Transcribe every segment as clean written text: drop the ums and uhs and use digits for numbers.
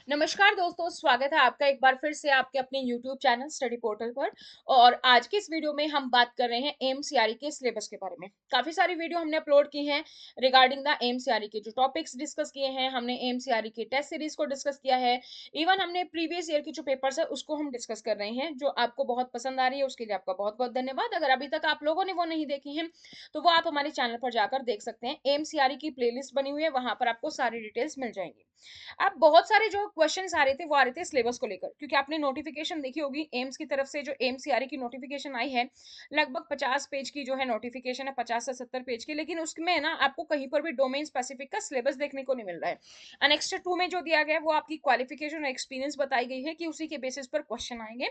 नमस्कार दोस्तों, स्वागत है आपका एक बार फिर से आपके अपने YouTube चैनल स्टडी पोर्टल पर। और आज की इस वीडियो में हम बात कर रहे हैं एमसीआरई के सिलेबस के बारे में। काफ़ी सारी वीडियो हमने अपलोड की हैं रिगार्डिंग द एमसीआरई के जो टॉपिक्स डिस्कस किए हैं, हमने एमसीआरई की टेस्ट सीरीज को डिस्कस किया है। इवन हमने प्रीवियस ईयर की जो पेपर्स है उसको हम डिस्कस कर रहे हैं, जो आपको बहुत पसंद आ रही है। उसके लिए आपका बहुत-बहुत धन्यवाद। अगर अभी तक आप लोगों ने वो नहीं देखी हैं, तो वो आप हमारे चैनल पर जाकर देख सकते हैं। एमसीआरई की प्लेलिस्ट बनी हुई है, वहाँ पर आपको सारी डिटेल्स मिल जाएँगी। अब बहुत सारे जो क्वेश्चंस आ रहे थे वो आ रहे थे सिलेबस को लेकर, क्योंकि आपने नोटिफिकेशन देखी होगी एम्स की तरफ से जो एमसीआरई की नोटिफिकेशन आई है। लगभग 50 पेज की जो है नोटिफिकेशन है, 50 से 70 पेज की, लेकिन उसमें ना आपको कहीं पर भी डोमेन स्पेसिफिक का सिलेबस देखने को नहीं मिल रहा है। अनेक्स्ट 2 में जो दिया गया है वो आपकी क्वालिफिकेशन और एक्सपीरियंस बताई गई है कि उसी के बेसिस पर क्वेश्चन आएंगे।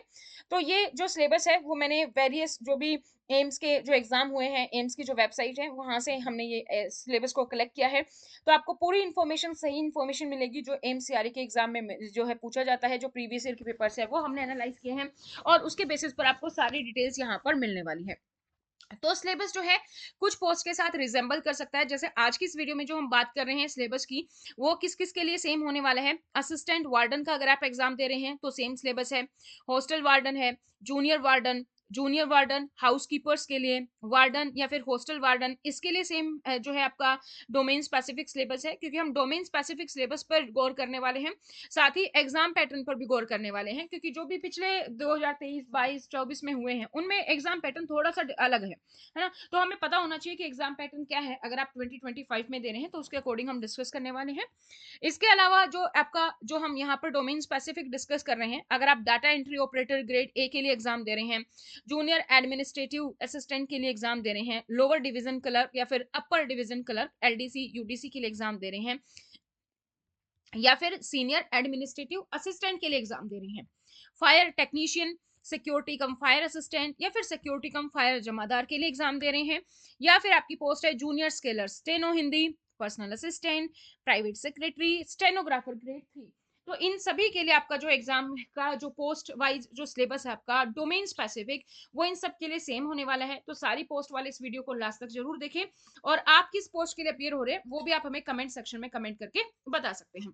तो ये जो सिलेबस है वो मैंने वेरियस जो भी एम्स के जो एग्जाम हुए हैं, एम्स की जो वेबसाइट है वहां से हमने ये सिलेबस को कलेक्ट किया है। तो आपको पूरी इन्फॉर्मेशन, सही इन्फॉर्मेशन मिलेगी जो एमसीआरई के एग्जाम में जो है पूछा जाता है। जो प्रीवियस ईयर के पेपर्स है वो हमने एनालाइज किए हैं, और उसके बेसिस पर आपको सारी डिटेल्स यहाँ पर मिलने वाली है। तो सिलेबस जो है कुछ पोस्ट के साथ रिजेंबल कर सकता है। जैसे आज की इस वीडियो में जो हम बात कर रहे हैं सिलेबस की, वो किस किस के लिए सेम होने वाला है। असिस्टेंट वार्डन का अगर आप एग्जाम दे रहे हैं तो सेम सिलेबस है। हॉस्टल वार्डन है, जूनियर वार्डन हाउसकीपर्स के लिए, वार्डन या फिर हॉस्टल वार्डन, इसके लिए सेम जो है आपका डोमेन स्पेसिफिक सिलेबस है, क्योंकि हम डोमेन स्पेसिफिक सिलेबस पर गौर करने वाले हैं। साथ ही एग्जाम पैटर्न पर भी गौर करने वाले हैं, क्योंकि जो भी पिछले 2023, 22, 24 में हुए हैं उनमें एग्जाम पैटर्न थोड़ा सा अलग है ना। तो हमें पता होना चाहिए कि एग्जाम पैटर्न क्या है। अगर आप 2025 में दे रहे हैं तो उसके अकॉर्डिंग हम डिस्कस करने वाले हैं। इसके अलावा जो आपका जो हम यहाँ पर डोमेन स्पेसिफिक डिस्कस कर रहे हैं, अगर आप data entry operator grade A के लिए एग्जाम दे रहे हैं, जूनियर एडमिनिस्ट्रेटिव असिस्टेंट के लिए एग्जाम दे रहे हैं, लोअर डिवीजन क्लर्क या फिर upper division clerk LDC UDC के लिए एग्जाम दे रहे हैं, या फिर सीनियर एडमिनिस्ट्रेटिव असिस्टेंट के लिए एग्जाम दे रहे हैं, फायर टेक्नीशियन, सिक्योरिटी कम फायर असिस्टेंट या फिर सिक्योरिटी कम फायर जमादार के लिए एग्जाम दे रहे हैं, या फिर आपकी पोस्ट है junior scalar steno Hindi, personal assistant, private secretary, stenographer grade 3। तो इन सभी के लिए आपका जो एग्जाम का जो पोस्ट वाइज जो सिलेबस है आपका डोमेन स्पेसिफिक, वो इन सब के लिए सेम होने वाला है। तो सारी पोस्ट वाले इस वीडियो को लास्ट तक जरूर देखें, और आप किस पोस्ट के लिए अपियर हो रहे हैं वो भी आप हमें कमेंट सेक्शन में कमेंट करके बता सकते हैं।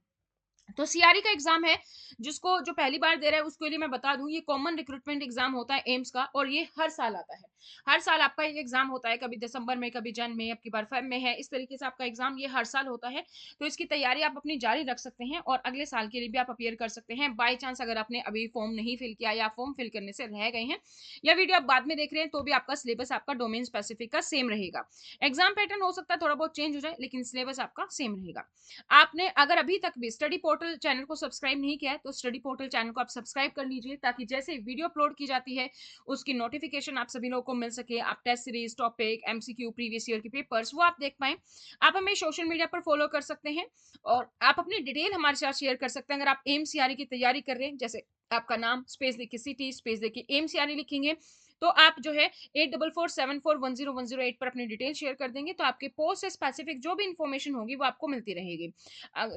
तो सीआरई का एग्जाम है, जिसको जो पहली बार दे रहा है उसके लिए मैं बता दूं, ये कॉमन रिक्रूटमेंट एग्जाम होता है एम्स का, और ये हर साल आता है। हर साल आपका ये एग्जाम होता है, कभी दिसंबर में, कभी जन में, अब की बार फेब में है। इस तरीके से आपका एग्जाम ये हर साल होता है। तो इसकी तैयारी आप अपनी जारी रख सकते हैं, और अगले साल के लिए भी आप अपियर कर सकते हैं। बाई चांस अगर आपने अभी फॉर्म नहीं फिल किया या फॉर्म फिल करने से रह गए हैं, या वीडियो आप बाद में देख रहे हैं, तो भी आपका सिलेबस आपका डोमेन स्पेसिफिक का सेम रहेगा। एग्जाम पैटर्न हो सकता है थोड़ा बहुत चेंज हो जाए, लेकिन सिलेबस आपका सेम रहेगा। आपने अगर अभी तक भी स्टडी पोर्टल चैनल को सब्सक्राइब नहीं किया है तो स्टडी पोर्टल चैनल को आप सब्सक्राइब कर लीजिए, ताकि जैसे वीडियो अपलोड की जाती है उसकी नोटिफिकेशन आप सभी लोगों को मिल सके। आप test series, topic, MCQ, previous year के पेपर्स वो आप देख पाए। आप हमें सोशल मीडिया पर फॉलो कर सकते हैं, और आप अपनी डिटेल हमारे साथ शेयर कर सकते हैं। अगर आप एमसीआरई की तैयारी कर रहे हैं, जैसे आपका नाम स्पेस देके सिटी स्पेस देके एमसीआरई लिखेंगे, तो आप जो है 8447410108 पर अपनी डिटेल शेयर कर देंगे, तो आपके पोस्ट से स्पेसिफिक जो भी इंफॉर्मेशन होगी वो आपको मिलती रहेगी।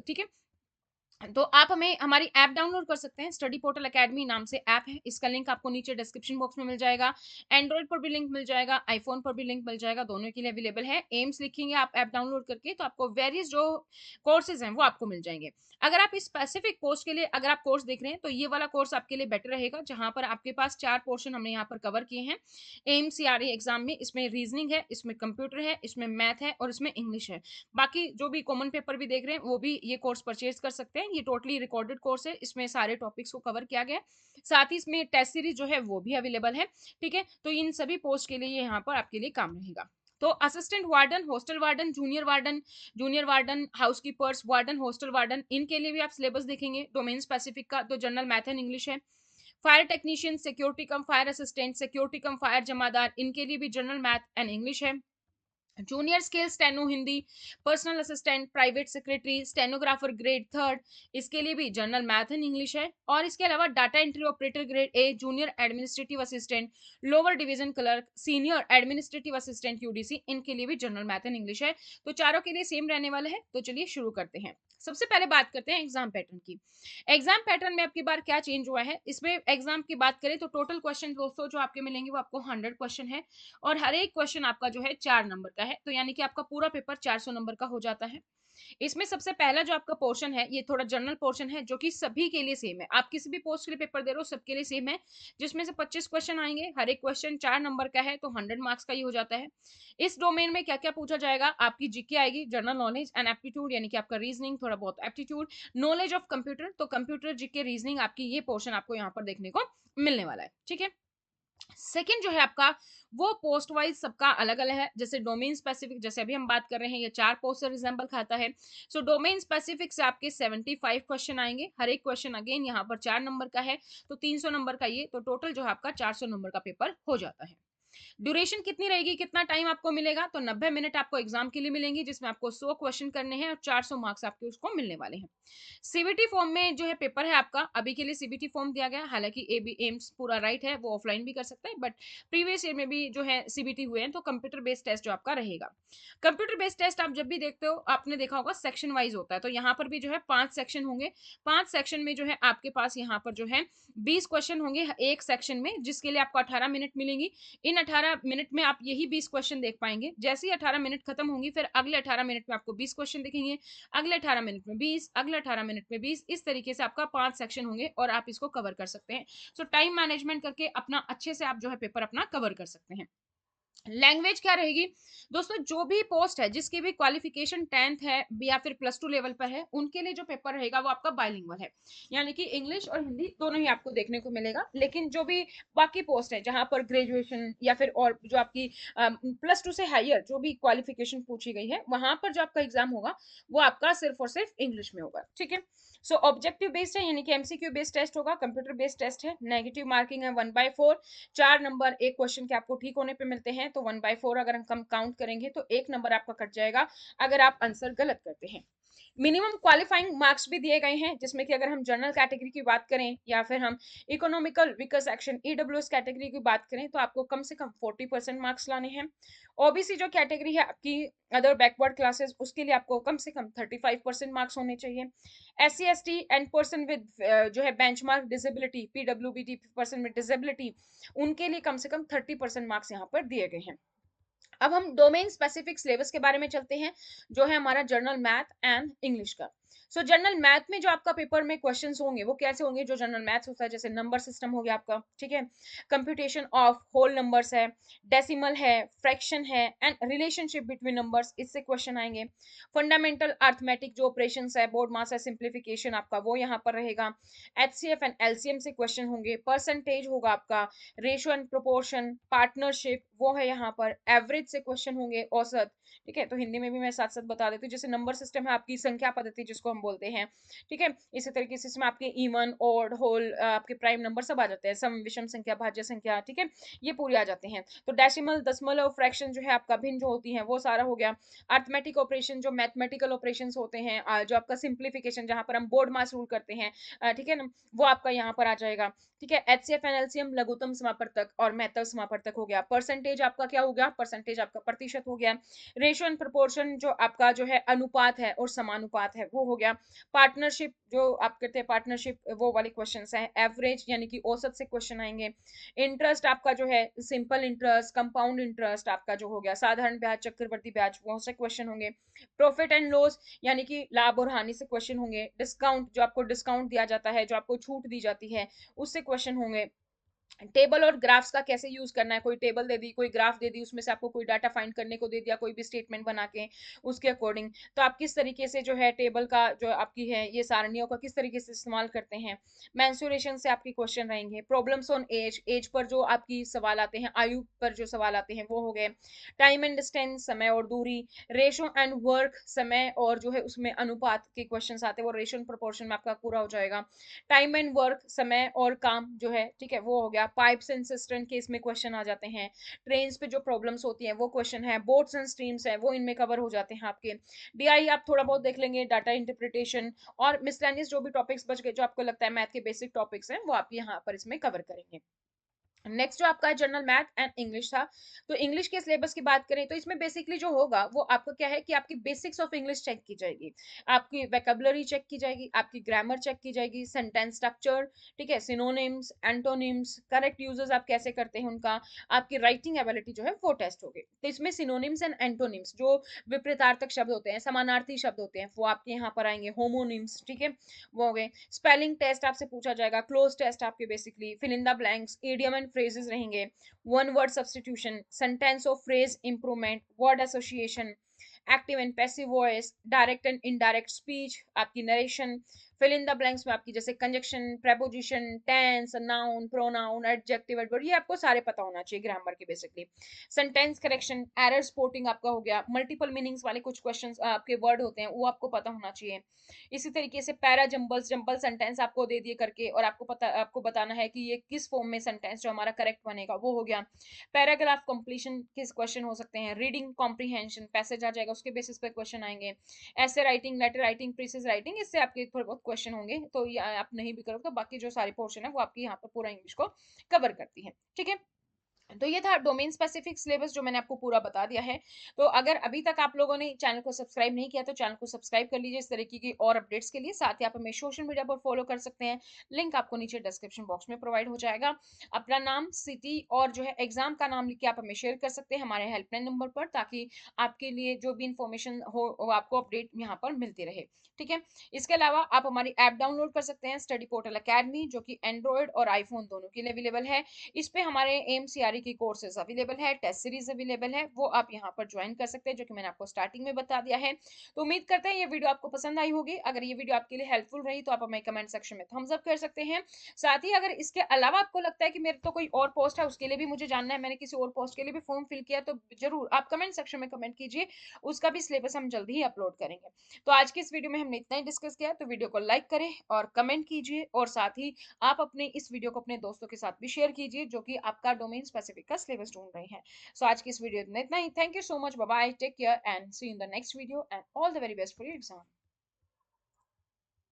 ठीक है। तो आप हमें हमारी ऐप डाउनलोड कर सकते हैं। स्टडी पोर्टल एकेडमी नाम से ऐप है, इसका लिंक आपको नीचे डिस्क्रिप्शन बॉक्स में मिल जाएगा। एंड्रॉइड पर भी लिंक मिल जाएगा, आईफोन पर भी लिंक मिल जाएगा, दोनों के लिए अवेलेबल है। एम्स लिखेंगे आप ऐप डाउनलोड करके, तो आपको वेरियस जो कोर्सेज हैं वो आपको मिल जाएंगे। अगर आप इस स्पेसिफिक पोस्ट के लिए अगर आप कोर्स देख रहे हैं, तो ये वाला कोर्स आपके लिए बेटर रहेगा, जहां पर आपके पास 4 पोर्शन हमने यहाँ पर कवर किए हैं एमसीआरई एग्जाम में। इसमें रीजनिंग है, इसमें कंप्यूटर है, इसमें मैथ है, और इसमें इंग्लिश है। बाकी जो भी कॉमन पेपर भी देख रहे हैं वो भी ये कोर्स परचेज कर सकते हैं। ये टोटली रिकॉर्डेड कोर्स है, इसमें सारे टॉपिक्स को कवर किया गया है। साथ ही इसमें टेस्ट सीरीज जो है वो भी अवेलेबल है। ठीक है, तो इन सभी पोस्ट के लिए ये यहाँ पर आपके लिए काम रहेगा। तो assistant warden, hostel warden, junior warden housekeepers, warden, hostel warden, इनके लिए भी आप सिलेबस देखेंगे डोमेन स्पेसिफिक का, तो जनरल मैथ एंड इंग्लिश है। फायर टेक्नीशियन, सिक्योरिटी कम फायर असिस्टेंट, सिक्योरिटी कम फायर जमादार, इनके लिए भी जनरल मैथ एंड इंग्लिश है। Junior scale steno Hindi, personal assistant, private secretary, stenographer grade 3, इसके लिए भी जनरल मैथ एंड इंग्लिश है। और इसके अलावा data entry operator grade A, junior administrative assistant, lower division clerk, senior administrative assistant UDC, इनके लिए भी जनरल मैथ एंड इंग्लिश है। तो चारों के लिए सेम रहने वाला है। तो चलिए शुरू करते हैं। सबसे पहले बात करते हैं एग्जाम पैटर्न की। एग्जाम पैटर्न में आपकी बार क्या चेंज हुआ है, इसमें एग्जाम की बात करें तो टोटल क्वेश्चन दोस्तों जो आपके मिलेंगे वो आपको 100 क्वेश्चन है, और हर एक क्वेश्चन आपका जो है 4 नंबर का है। तो यानी कि आपका पूरा पेपर 400 नंबर का हो जाता है। इसमें सबसे पहला जो आपका पोर्शन है ये थोड़ा जनरल पोर्शन है जो कि सभी के लिए सेम है। आप किसी भी पोस्ट के लिए पेपर दे रहे हो सबके लिए सेम है, जिसमें से 25 क्वेश्चन आएंगे। हर एक क्वेश्चन 4 नंबर का है तो 100 मार्क्स का ही हो जाता है। इस डोमेन में क्या-क्या पूछा जाएगा, आपकी जीके आएगी, जनरल नॉलेज एंड एप्टीट्यूड यानी कि आपका रीजनिंग, थोड़ा बहुत एप्टीट्यूड, नॉलेज ऑफ कंप्यूटर, तो कंप्यूटर, जीके, रीजनिंग, आपकी ये पोर्शन आपको यहाँ पर देखने को मिलने वाला है। ठीक है। सेकंड जो है आपका वो पोस्ट वाइज सबका अलग अलग है। जैसे डोमेन स्पेसिफिक, जैसे अभी हम बात कर रहे हैं, ये 4 पोस्ट से रिजेंबल खाता है। सो डोमेन स्पेसिफिक से आपके 75 क्वेश्चन आएंगे। हर एक क्वेश्चन अगेन यहाँ पर 4 नंबर का है, तो 300 नंबर का ये, तो टोटल जो है आपका 400 नंबर का पेपर हो जाता है। ड्यूरेशन कितनी रहेगी, कितना टाइम आपको मिलेगा, तो 90 मिनट आपको एग्जाम के लिए मिलेंगी, जिसमें आपको 100 क्वेश्चन करने हैं और 400 मार्क्स आपके उसको मिलने वाले हैं। सीबीटी फॉर्म में जो है पेपर है आपका, अभी के लिए सीबीटी फॉर्म दिया गया, हालांकि एबी एम्स पूरा राइट है, वो ऑफलाइन भी कर सकता है, बट प्रीवियस ईयर में भी जो है सीबीटी हुए हैं, तो कंप्यूटर बेस्ड टेस्ट जो आपका रहेगा। कंप्यूटर बेस्ड टेस्ट आप जब भी देखते हो, आपने देखा होगा सेक्शन वाइज होता है, तो यहाँ पर भी जो है 5 सेक्शन होंगे। 5 सेक्शन में जो है आपके पास यहाँ पर जो है 20 क्वेश्चन होंगे एक सेक्शन में, जिसके लिए आपको 18 मिनट मिलेंगी। इन 18 मिनट में आप यही 20 क्वेश्चन देख पाएंगे। जैसे ही 18 मिनट खत्म होंगी, फिर अगले 18 मिनट में आपको 20 क्वेश्चन दिखेंगे, अगले 18 मिनट में 20, अगले 18 मिनट में 20, इस तरीके से आपका 5 सेक्शन होंगे और आप इसको कवर कर सकते हैं। सो टाइम मैनेजमेंट करके अपना अच्छे से आप जो है पेपर अपना कवर कर सकते हैं। लैंग्वेज क्या रहेगी दोस्तों, जो भी पोस्ट है, जिसकी भी क्वालिफिकेशन 10th है या फिर +2 लेवल पर है, उनके लिए जो पेपर रहेगा वो आपका बाइलिंगुअल है, यानी कि इंग्लिश और हिंदी दोनों ही आपको देखने को मिलेगा। लेकिन जो भी बाकी पोस्ट है जहां पर ग्रेजुएशन या फिर और जो आपकी +2 से हायर जो भी क्वालिफिकेशन पूछी गई है, वहां पर जो आपका एग्जाम होगा वो आपका सिर्फ और सिर्फ इंग्लिश में होगा। ठीक है। सो ऑब्जेक्टिव बेस्ड है, यानी कि एमसीक्यू बेस्ड टेस्ट होगा, कंप्यूटर बेस्ड टेस्ट है। नेगेटिव मार्किंग है 1/4, 4 नंबर एक क्वेश्चन के आपको ठीक होने पे मिलते हैं, तो 1/4 अगर हम काउंट करेंगे तो 1 नंबर आपका कट जाएगा अगर आप आंसर गलत करते हैं। मिनिमम क्वालिफाइंग मार्क्स भी दिए गए हैं, जिसमें कि अगर हम जनरल कैटेगरी की बात करें या फिर हम economical weaker section EWS category की बात करें, तो आपको कम से कम 40% मार्क्स लाने हैं। ओबीसी जो कैटेगरी है आपकी, अदर बैकवर्ड क्लासेस, उसके लिए आपको कम से कम 35% मार्क्स होने चाहिए। S C S T and person with जो है benchmark disability, PWBD person with disability, उनके लिए कम से कम 30% मार्क्स यहाँ पर दिए गए हैं। अब हम डोमेन स्पेसिफिक सिलेबस के बारे में चलते हैं, जो है हमारा जनरल मैथ एंड इंग्लिश का। सो जनरल मैथ में जो आपका पेपर में क्वेश्चंस होंगे वो कैसे होंगे, जो जनरल मैथ्स होता है, जैसे नंबर सिस्टम हो गया आपका, ठीक है, कंप्यूटेशन ऑफ होल नंबर्स है, डेसिमल है, फ्रैक्शन है एंड रिलेशनशिप बिटवीन नंबर्स, इससे क्वेश्चन आएंगे। फंडामेंटल अर्थमेटिक जो ऑपरेशंस है, बोर्ड मास है, सिंप्लीफिकेशन आपका वो यहाँ पर रहेगा। एचसीएफ एंड एलसीएम से क्वेश्चन होंगे। परसेंटेज होगा आपका, रेशियो एंड प्रोपोर्शन, पार्टनरशिप वो है यहाँ पर। एवरेज से क्वेश्चन होंगे, औसत। ठीक है, तो हिंदी में भी मैं साथ साथ बता देती हूँ। जैसे नंबर सिस्टम है आपकी संख्या पद्धति जिसको हम बोलते हैं, ठीक है, इसी तरीके से इसमें आपके इवन, ऑड, होल, आपके प्राइम नंबर सब आ जाते हैं, सम, विषम संख्या, भाज्य संख्या, ठीक है, ये पूरे आ जाते हैं। तो डेसिमल, दशमलव और फ्रैक्शन जो है आपका भिन्न जो होती है वो सारा हो गया। अर्थमेटिक ऑपरेशन जो मैथमेटिकल ऑपरेशन होते हैं, जो आपका सिंप्लीफिकेशन जहां पर हम बोर्ड मास रूल करते हैं, ठीक है ना, वो आपका यहाँ पर आ जाएगा। ठीक है, एचसीएफ एंड एलसीएम लघुत्तम समापवर्तक और महत्तम समापवर्तक हो गया। परसेंटेज आपका क्या हो गया, परसेंटेज आपका प्रतिशत हो गया। रेशियो एंड प्रोपोर्शन जो आपका जो है अनुपात है और समानुपात है वो हो गया। पार्टनरशिप जो आप कहते हैं पार्टनरशिप, वो वाले क्वेश्चंस हैं। एवरेज यानी कि औसत से क्वेश्चन आएंगे। इंटरेस्ट आपका जो है सिंपल इंटरेस्ट, कंपाउंड इंटरेस्ट आपका जो हो गया, साधारण ब्याज, चक्रवर्ती ब्याज, वो से क्वेश्चन होंगे। प्रॉफिट एंड लॉस यानी कि लाभ और हानि से क्वेश्चन होंगे। डिस्काउंट जो आपको डिस्काउंट दिया जाता है, जो आपको छूट दी जाती है, उससे क्वेश्चन होंगे। टेबल और ग्राफ्स का कैसे यूज करना है, कोई टेबल दे दी, कोई ग्राफ दे दी, उसमें से आपको कोई डाटा फाइंड करने को दे दिया, कोई भी स्टेटमेंट बना के उसके अकॉर्डिंग, तो आप किस तरीके से जो है टेबल का जो आपकी है ये सारणियों का किस तरीके से इस्तेमाल करते हैं। मेंसुरेशन से आपके क्वेश्चन रहेंगे। Problems on as, as per जो आपकी सवाल आते हैं, आयु पर जो सवाल आते हैं वो हो गए। टाइम एंड डिस्टेंस, समय और दूरी। रेशो एंड वर्क, समय और जो है उसमें अनुपात के क्वेश्चन आते हैं, वो रेशो एंड प्रोपोर्शन में आपका पूरा हो जाएगा। टाइम एंड वर्क, समय और काम जो है, ठीक है, वो हो गया। पाइप्स एंड सिस्टम के इसमें क्वेश्चन आ जाते हैं। ट्रेन्स पे जो प्रॉब्लम्स होती हैं वो क्वेश्चन है। बोट्स एंड स्ट्रीम्स है वो इनमें कवर हो जाते हैं आपके। डीआई आप थोड़ा बहुत देख लेंगे, डाटा इंटरप्रिटेशन और मिसलेनियस जो भी टॉपिक्स बच गए जो आपको लगता है मैथ के बेसिक टॉपिक्स हैं, वो आप यहाँ पर इसमें कवर करेंगे। नेक्स्ट जो आपका जनरल मैथ एंड इंग्लिश था, तो इंग्लिश के सिलेबस की बात करें तो इसमें बेसिकली जो होगा वो आपको क्या है कि आपकी बेसिक्स ऑफ इंग्लिश चेक की जाएगी, आपकी वोकैबुलरी चेक की जाएगी, आपकी ग्रामर चेक की जाएगी, सेंटेंस स्ट्रक्चर, ठीक है, सिनोनिम्स, एंटोनिम्स, करेक्ट यूजेस आप कैसे करते हैं उनका, आपकी राइटिंग एबिलिटी जो है वो टेस्ट होगी। तो इसमें सिनोनिम्स एंड एंटोनिम्स जो विपरीतार्थक शब्द होते हैं, समानार्थी शब्द होते हैं, वो आपके यहाँ पर आएंगे, होमोनिम्स, ठीक है, वो हो गए। स्पेलिंग टेस्ट आपसे पूछा जाएगा, क्लोज टेस्ट आपके basically, fill in the blanks, idiom and phrases रहेंगे, वन वर्ड सब्स्टिट्यूशन, सेंटेंस और phrase improvement, word association, active and passive voice, direct and indirect speech, आपकी narration, fill in the blanks में आपकी जैसे conjunction, preposition, tense, noun, pronoun, adjective, adverb, ये आपको सारे पता होना चाहिए ग्रामर के basically. Sentence correction, error spotting आपका हो गया, मल्टीपल मीनिंग्स वाले कुछ क्वेश्चंस आपके वर्ड होते हैं वो आपको पता होना चाहिए। इसी तरीके से पैरा जंबल्स, जंबल सेंटेंस आपको दे दिए करके और आपको बताना है कि ये किस फॉर्म में सेंटेंस जो हमारा करेक्ट बनेगा, वो हो गया। पैराग्राफ कंप्लीशन किस क्वेश्चन हो सकते हैं, रीडिंग कॉम्प्रीहेंशन, पैसेज आ जाएगा उसके बेसिस पे क्वेश्चन आएंगे, ऐसे राइटिंग, लेटर राइटिंग, प्रीसेस राइटिंग, इससे आपके थोड़े बहुत क्वेश्चन होंगे, तो ये आप नहीं भी करोगे तो बाकी जो सारे पोर्शन है वो आपकी यहाँ पर पूरा इंग्लिश को कवर करती है, ठीक है। तो ये था डोमेन स्पेसिफिक सिलेबस जो मैंने आपको पूरा बता दिया है। तो अगर अभी तक आप लोगों ने चैनल को सब्सक्राइब नहीं किया तो चैनल को सब्सक्राइब कर लीजिए इस तरीके की और अपडेट्स के लिए। साथ ही आप हमें सोशल मीडिया पर फॉलो कर सकते हैं, लिंक आपको नीचे डिस्क्रिप्शन बॉक्स में प्रोवाइड हो जाएगा। अपना नाम, सिटी और जो है एग्जाम का नाम लिख के आप हमें शेयर कर सकते हैं हमारे हेल्पलाइन नंबर पर, ताकि आपके लिए जो भी इंफॉर्मेशन हो वो आपको अपडेट यहाँ पर मिलती रहे, ठीक है। इसके अलावा आप हमारी ऐप डाउनलोड कर सकते हैं, स्टडी पोर्टल अकेडमी, जो कि एंड्रॉयड और आईफोन दोनों के लिए अवेलेबल है। इस पे हमारे एमसीआरई की कोर्सेज अवेलेबल है, टेस्ट सीरीज अवेलेबल है, वो आप यहाँ पर ज्वाइन कर सकते हैं, जो कि मैंने आपको स्टार्टिंग में बता दिया है। तो उम्मीद करते हैं ये वीडियो आपको पसंद आई होगी। अगर ये वीडियो आपके लिए हेल्पफुल रही तो आप हमें कमेंट सेक्शन में थम्स अप कर सकते हैं। साथ ही अगर इसके अलावा आपको लगता है कि मेरे तो कोई और पोस्ट है उसके लिए भी मुझे जानना है, मैंने किसी और पोस्ट के लिए भी फॉर्म फिल किया, तो जरूर आप कमेंट सेक्शन में कमेंट कीजिए, उसका भी सिलेबस हम जल्दी ही अपलोड करेंगे। तो आज की इस वीडियो में हमने इतना ही डिस्कस किया, तो वीडियो को लाइक करें और कमेंट कीजिए, और साथ ही आप अपने इस वीडियो को अपने दोस्तों के साथ भी शेयर कीजिए जो कि आपका डोमेन स्पेसिफिक का सिलेबस ढूंढ रहे हैं। सो आज की इस वीडियो में इतना ही। Thank you so much, bye bye, take care and see you in the next video and all the very best for your exam.